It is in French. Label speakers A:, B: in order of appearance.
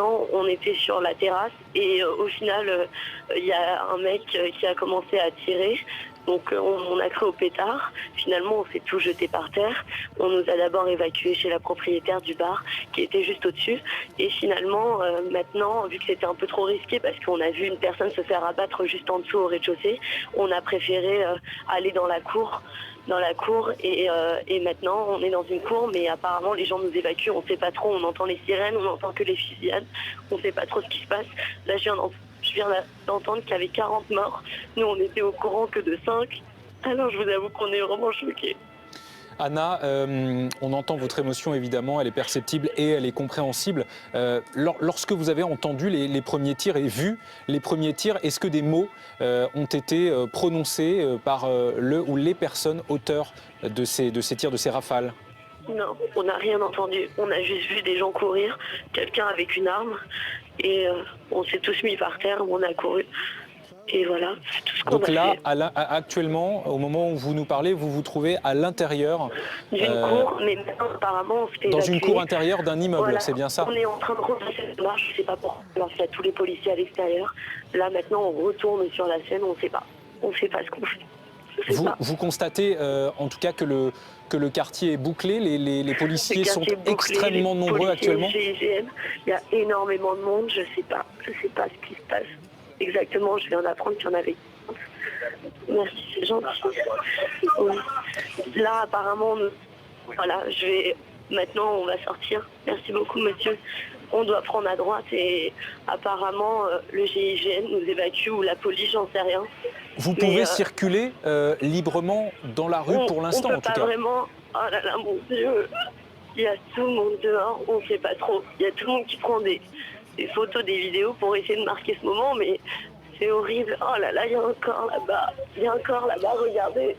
A: plan, on était sur la terrasse et au final, il y a un mec qui a commencé à tirer. Donc on a cru au pétard. Finalement, on s'est tous jetés par terre. On nous a d'abord évacués chez la propriétaire du bar qui était juste au-dessus. Et finalement, maintenant, vu que c'était un peu trop risqué parce qu'on a vu une personne se faire abattre juste en dessous au rez-de-chaussée, on a préféré aller dans la cour. Et maintenant on est dans une cour, mais apparemment les gens nous évacuent, on ne sait pas trop, on entend les sirènes, on n'entend que les fusillades, on ne sait pas trop ce qui se passe. Là je viens d'entendre qu'il y avait 40 morts, nous on était au courant que de 5, alors je vous avoue qu'on est vraiment choqués.
B: Anna, on entend votre émotion évidemment, elle est perceptible et elle est compréhensible. Lorsque vous avez entendu les premiers tirs et vu les premiers tirs, est-ce que des mots ont été prononcés par le ou les personnes auteurs de ces tirs, de ces rafales?
A: Non, on n'a rien entendu, on a juste vu des gens courir, quelqu'un avec une arme, et on s'est tous mis par terre, on a couru. Et voilà, c'est tout ce qu'on
B: Donc
A: a
B: là,
A: fait.
B: actuellement, au moment où vous nous parlez, vous vous trouvez à l'intérieur
A: D'une cour, mais maintenant apparemment on se fait
B: dans
A: évacuer.
B: une cour intérieure d'un immeuble,
A: Voilà,
B: c'est bien ça?
A: on est en train de redresser cette marche, je ne sais pas pourquoi, alors qu'il y a tous les policiers à l'extérieur. Là maintenant on retourne sur la scène, on ne sait pas. On ne sait pas ce qu'on fait. Je sais pas.
B: Vous constatez en tout cas que le quartier est bouclé, les policiers sont
A: quartier bouclé,
B: extrêmement
A: les
B: nombreux
A: policiers,
B: actuellement?
A: GIGN, il y a énormément de monde, je sais pas ce qui se passe. Exactement, je viens d'apprendre qu'il y en avait. Merci, c'est gentil. Oui. Là, apparemment, voilà, maintenant, on va sortir. Merci beaucoup, monsieur. On doit prendre à droite et apparemment, le GIGN nous évacue ou la police, j'en sais rien.
B: Vous
A: Mais,
B: pouvez circuler librement dans la rue pour l'instant,
A: on
B: en
A: peut
B: tout
A: pas
B: cas.
A: vraiment. Oh là là, mon Dieu. Il y a tout le monde dehors, on ne sait pas trop. Il y a tout le monde qui prend des photos, des vidéos pour essayer de marquer ce moment, mais c'est horrible. Oh là là, il y a un corps là-bas. Il y a un corps là-bas, regardez.